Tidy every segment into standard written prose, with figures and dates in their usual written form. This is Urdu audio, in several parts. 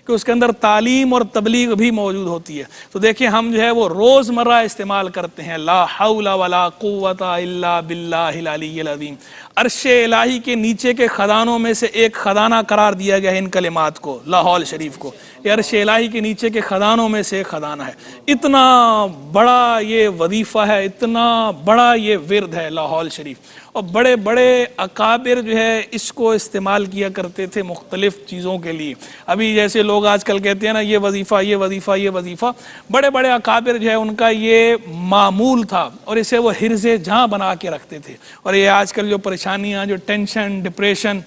کہ اس کے اندر تعلیم اور تبلیغ بھی موجود ہوتی ہے۔ تو دیکھیں ہم جو ہے وہ روزمرہ استعمال کرتے ہیں لا حول ولا قوت الا باللہ العلی العظیم۔ عرش الہی کے نیچے کے خزانوں میں سے ایک خزانہ قرار دیا گیا ہے ان کلمات کو، لا حول شریف کو۔ یہ عرش الہی کے نیچے کے خزانوں میں سے ایک خزانہ ہے۔ اتنا بڑا یہ وظیفہ ہے، اتنا بڑا یہ ورد ہے لا حول شریف، اور بڑے بڑے اکابر جو ہے اس کو استعمال کیا کرتے تھے مختلف چیزوں کے لیے۔ ابھی جیسے لوگ آج کل کہتے ہیں نا یہ وظیفہ یہ وظیفہ یہ وظیفہ، بڑے بڑے اکابر جو ہے ان کا یہ معمول تھا اور اسے وہ حرز جاں بنا کے رکھتے تھے۔ اور یہ آج کل جو پریشانیاں، جو ٹینشن، ڈپریشن،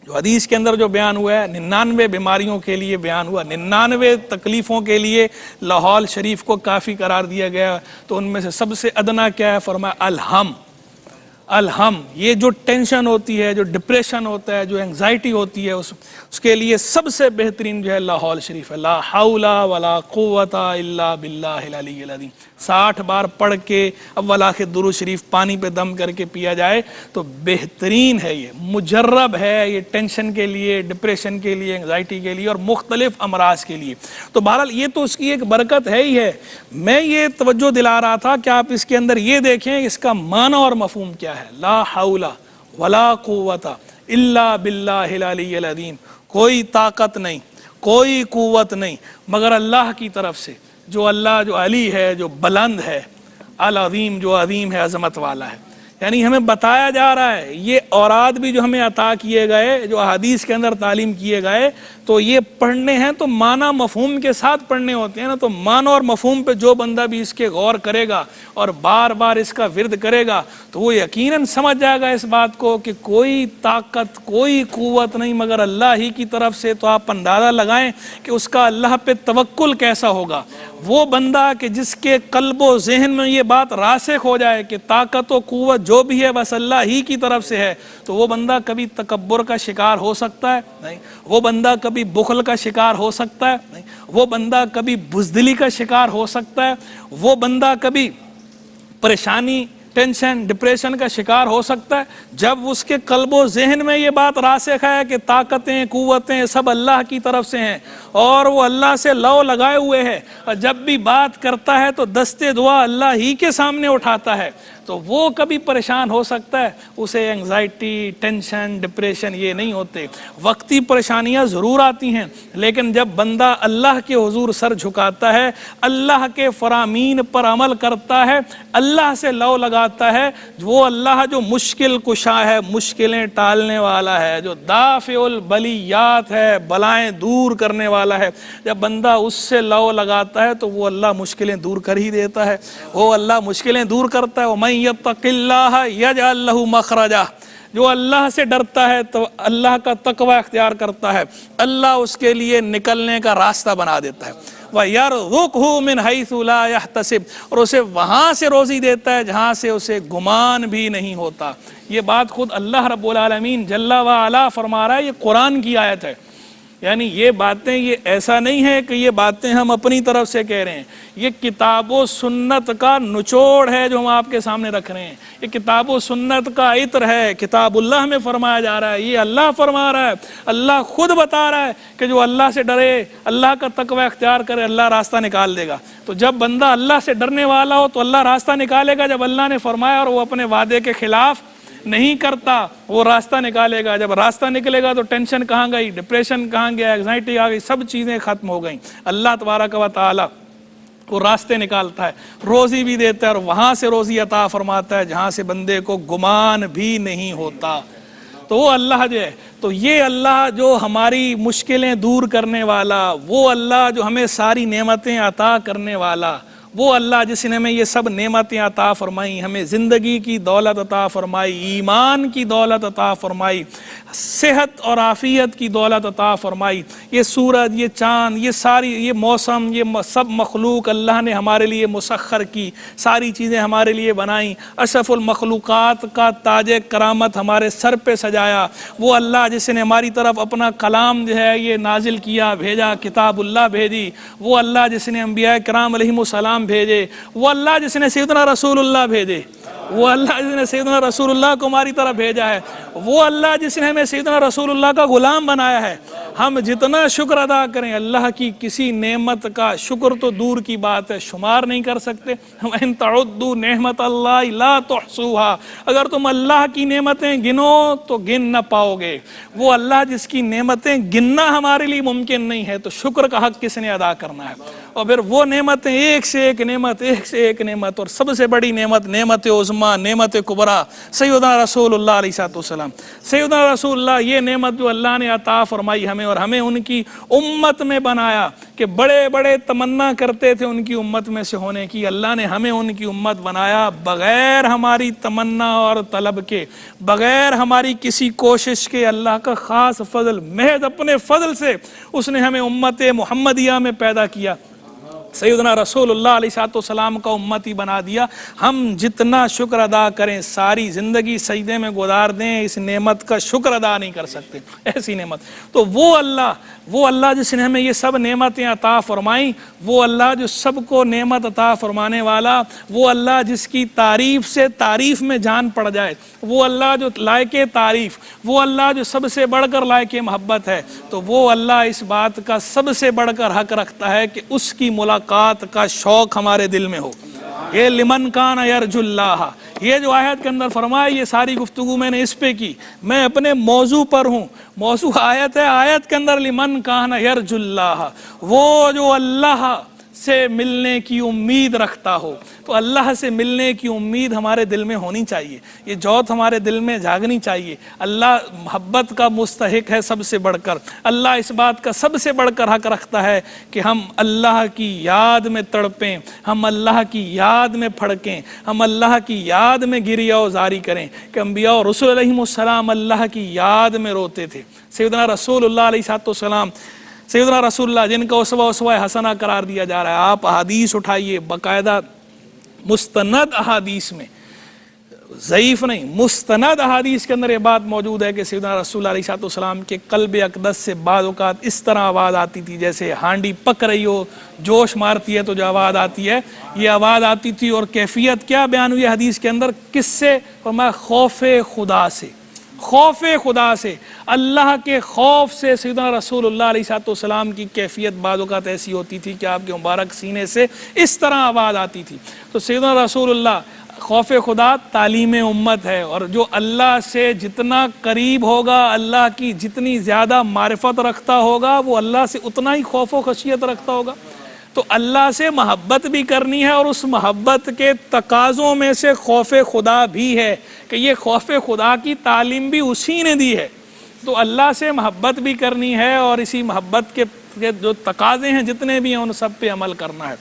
جو حدیث کے اندر جو بیان ہوا ہے 99 بیماریوں کے لیے بیان ہوا، 99 تکلیفوں کے لیے لا حول شریف کو کافی قرار دیا گیا، تو ان میں سے سب سے ادنا کیا ہے؟ فرمایا الہم۔ الہم، یہ جو ٹینشن ہوتی ہے، جو ڈپریشن ہوتا ہے، جو انگزائٹی ہوتی ہے، اس کے لیے سب سے بہترین جو ہے لا حول شریف ہے، لا حول ولا قوت الا باللہ العلی العظیم۔ 60 بار پڑھ کے اول آخر درود شریف پانی پہ دم کر کے پیا جائے تو بہترین ہے، یہ مجرب ہے، یہ ٹینشن کے لیے، ڈپریشن کے لیے، انگزائٹی کے لیے اور مختلف امراض کے لیے۔ تو بہرحال یہ تو اس کی ایک برکت ہے ہی ہے۔ میں یہ توجہ دلا رہا تھا کہ آپ اس کے اندر یہ دیکھیں اس کا معنی اور مفہوم کیا ہے، لا حول ولا قوت الا باللہ العلی العظیم۔ کوئی طاقت نہیں، کوئی قوت نہیں مگر اللہ کی طرف سے، جو اللہ جو علی ہے، جو بلند ہے، العظیم جو عظیم ہے، عظمت والا ہے۔ یعنی ہمیں بتایا جا رہا ہے یہ اوراد بھی جو ہمیں عطا کیے گئے، جو حدیث کے اندر تعلیم کیے گئے، تو یہ پڑھنے ہیں تو معنی مفہوم کے ساتھ پڑھنے ہوتے ہیں نا۔ تو معنی اور مفہوم پہ جو بندہ بھی اس کے غور کرے گا اور بار بار اس کا ورد کرے گا تو وہ یقیناً سمجھ جائے گا اس بات کو کہ کوئی طاقت، کوئی قوت نہیں مگر اللہ ہی کی طرف سے۔ تو آپ اندازہ لگائیں کہ اس کا اللہ پہ توکل کیسا ہوگا۔ وہ بندہ کہ جس کے قلب و ذہن میں یہ بات راسخ ہو جائے کہ طاقت و قوت جو بھی ہے بس اللہ ہی کی طرف سے ہے، تو وہ بندہ کبھی تکبر کا شکار ہو سکتا ہے؟ نہیں۔ وہ بندہ کبھی بخل کا شکار ہو سکتا ہے؟ نہیں۔ وہ بندہ کبھی بزدلی کا شکار ہو سکتا ہے؟ وہ بندہ کبھی پریشانی، ٹینشن، ڈپریشن کا شکار ہو سکتا ہے؟ جب اس کے قلب و ذہن میں یہ بات راسخ ہے کہ طاقتیں، قوتیں سب اللہ کی طرف سے ہیں اور وہ اللہ سے لو لگائے ہوئے ہے، اور جب بھی بات کرتا ہے تو دستے دعا اللہ ہی کے سامنے اٹھاتا ہے، تو وہ کبھی پریشان ہو سکتا ہے؟ اسے انگزائٹی، ٹینشن، ڈپریشن یہ نہیں ہوتے۔ وقتی پریشانیاں ضرور آتی ہیں، لیکن جب بندہ اللہ کے حضور سر جھکاتا ہے، اللہ کے فرامین پر عمل کرتا ہے، اللہ سے لو لگاتا ہے، وہ اللہ جو مشکل کشا ہے، مشکلیں ٹالنے والا ہے، جو دافع البلیات ہے، بلائیں دور کرنے والا ہے، جب بندہ اس سے لو لگاتا ہے تو وہ اللہ مشکلیں دور کر ہی دیتا ہے۔ وہ اللہ مشکلیں دور کرتا ہے۔ وَمَن يَتَّقِ اللَّهَ يَجْعَل لَّهُ مَخْرَجًا، جو اللہ سے ڈرتا ہے تو اللہ کا تقوی اختیار کرتا ہے، اللہ اس کے لیے نکلنے کا راستہ بنا دیتا ہے۔ وَيَرْزُقْهُ مِنْ حَيْثُ لَا يَحْتَسِبُ، اور اسے وہاں سے روزی دیتا ہے جہاں سے اسے گمان بھی نہیں ہوتا۔ یہ بات خود اللہ رب العالمین جل وعلا فرما رہا ہے، یہ قرآن کی آیت ہے۔ یعنی یہ باتیں، یہ ایسا نہیں ہے کہ یہ باتیں ہم اپنی طرف سے کہہ رہے ہیں، یہ کتاب و سنت کا نچوڑ ہے جو ہم آپ کے سامنے رکھ رہے ہیں۔ یہ کتاب و سنت کا عطر ہے، کتاب اللہ میں فرمایا جا رہا ہے، یہ اللہ فرما رہا ہے۔ اللہ خود بتا رہا ہے کہ جو اللہ سے ڈرے، اللہ کا تقوی اختیار کرے، اللہ راستہ نکال دے گا۔ تو جب بندہ اللہ سے ڈرنے والا ہو تو اللہ راستہ نکالے گا، جب اللہ نے فرمایا اور وہ اپنے وعدے کے خلاف نہیں کرتا وہ راستہ نکالے گا۔ جب راستہ نکلے گا تو ٹینشن کہاں گئی، ڈپریشن کہاں گیا، انگزائٹی آ گئی، سب چیزیں ختم ہو گئیں۔ اللہ تبارک و تعالی وہ راستے نکالتا ہے، روزی بھی دیتا ہے اور وہاں سے روزی عطا فرماتا ہے جہاں سے بندے کو گمان بھی نہیں ہوتا۔ تو وہ اللہ جو ہے، تو یہ اللہ جو ہماری مشکلیں دور کرنے والا، وہ اللہ جو ہمیں ساری نعمتیں عطا کرنے والا، وہ اللہ جس نے ہمیں یہ سب نعمتیں عطا فرمائی، ہمیں زندگی کی دولت عطا فرمائی، ایمان کی دولت عطا فرمائی، صحت اور عافیت کی دولت عطا فرمائی، یہ سورج، یہ چاند، یہ ساری، یہ موسم، یہ سب مخلوق اللہ نے ہمارے لیے مسخر کی، ساری چیزیں ہمارے لیے بنائیں، اشرف المخلوقات کا تاج کرامت ہمارے سر پہ سجایا، وہ اللہ جس نے ہماری طرف اپنا کلام جو ہے یہ نازل کیا، بھیجا، کتاب اللہ بھیجی، وہ اللہ جس نے انبیاء کرام علیہم السلام بھیجے، وہ اللہ جس نے سیدنا رسول اللہ بھیجے، وہ اللہ جس نے سیدنا رسول اللہ کو ہماری طرف بھیجا ہے، وہ اللہ جس نے ہمیں سیدنا رسول اللہ کا غلام بنایا ہے۔ ہم جتنا شکر ادا کریں، اللہ کی کسی نعمت کا شکر تو دور کی بات ہے، شمار نہیں کر سکتے۔ وَإِن تَعُدُّوا نِعْمَتَ اللَّهِ لَا تُحْصُوهَا، اگر تم اللہ کی نعمتیں گنو تو گن نہ پاؤ گے۔ وہ اللہ جس کی نعمتیں گننا ہمارے لیے ممکن نہیں ہے، تو شکر کا حق کس نے ادا کرنا ہے؟ اور پھر وہ نعمتیں ایک سے ایک نعمت، ایک سے ایک نعمت، اور سب سے بڑی نعمت نعمت عظمیٰ، نعمت کبریٰ سیدنا رسول اللہ علیہ السلام۔ سیدنا رسول اللہ، یہ نعمت جو اللہ نے عطا فرمائی ہمیں اور ہمیں ان کی امت میں بنایا، کہ بڑے بڑے تمنا کرتے تھے ان کی امت میں سے ہونے کی، اللہ نے ہمیں ان کی امت بنایا بغیر ہماری تمنا اور طلب کے، بغیر ہماری کسی کوشش کے۔ اللہ کا خاص فضل، محض اپنے فضل سے اس نے ہمیں امت محمدیہ میں پیدا کیا، سیدنا رسول اللہ علیہ السلام کا امتی بنا دیا۔ ہم جتنا شکر ادا کریں، ساری زندگی سجدے میں گزار دیں، اس نعمت کا شکر ادا نہیں کر سکتے، ایسی نعمت۔ تو وہ اللہ جس نے ہمیں یہ سب نعمتیں عطا فرمائیں، وہ اللہ جو سب کو نعمت عطا فرمانے والا، وہ اللہ جس کی تعریف سے تعریف میں جان پڑ جائے، وہ اللہ جو لائق تعریف، وہ اللہ جو سب سے بڑھ کر لائق محبت ہے، تو وہ اللہ اس بات کا سب سے بڑھ کر حق رکھتا ہے کہ اس کی ملاقات کا شوق ہمارے دل میں ہو۔ یہ لمن کان یرجو اللہ، یہ جو آیت کے اندر فرمایا، یہ ساری گفتگو میں نے اس پہ کی، میں اپنے موضوع پر ہوں۔ موضوع آیت ہے، آیت کے اندر لمن کان یرجو اللہ، وہ جو اللہ سے ملنے کی امید رکھتا ہو۔ تو اللہ سے ملنے کی امید ہمارے دل میں ہونی چاہیے، یہ جوت ہمارے دل میں جاگنی چاہیے۔ اللہ محبت کا مستحق ہے سب سے بڑھ کر، اللہ اس بات کا سب سے بڑھ کر حق رکھتا ہے کہ ہم اللہ کی یاد میں تڑپیں، ہم اللہ کی یاد میں پھڑکیں، ہم اللہ کی یاد میں گریہ و زاری کریں، کہ انبیاء اور رسول علیہ السلام اللہ کی یاد میں روتے تھے۔ سیدنا رسول اللہ علیہ السلام، سیدنا رسول اللہ جن کا اسوہ حسنہ قرار دیا جا رہا ہے، آپ احادیث اٹھائیے، باقاعدہ مستند احادیث میں، ضعیف نہیں، مستند احادیث کے اندر یہ بات موجود ہے کہ سیدنا رسول اللہ علیہ السلام کے قلب اقدس سے بعض اوقات اس طرح آواز آتی تھی جیسے ہانڈی پک رہی ہو، جوش مارتی ہے تو جو آواز آتی ہے، یہ آواز آتی تھی۔ اور کیفیت کیا بیان ہوئی حدیث کے اندر؟ کس سے؟ فرمایا خوف خدا سے، خوف خدا سے، اللہ کے خوف سے۔ سیدنا رسول اللہ علیہ السلام کی کیفیت بعض اوقات ایسی ہوتی تھی کہ آپ کے مبارک سینے سے اس طرح آواز آتی تھی۔ تو سیدنا رسول اللہ، خوف خدا تعلیم امت ہے، اور جو اللہ سے جتنا قریب ہوگا، اللہ کی جتنی زیادہ معرفت رکھتا ہوگا، وہ اللہ سے اتنا ہی خوف و خشیت رکھتا ہوگا۔ تو اللہ سے محبت بھی کرنی ہے، اور اس محبت کے تقاضوں میں سے خوف خدا بھی ہے، کہ یہ خوف خدا کی تعلیم بھی اسی نے دی ہے۔ تو اللہ سے محبت بھی کرنی ہے، اور اسی محبت کے جو تقاضے ہیں جتنے بھی ہیں ان سب پہ عمل کرنا ہے۔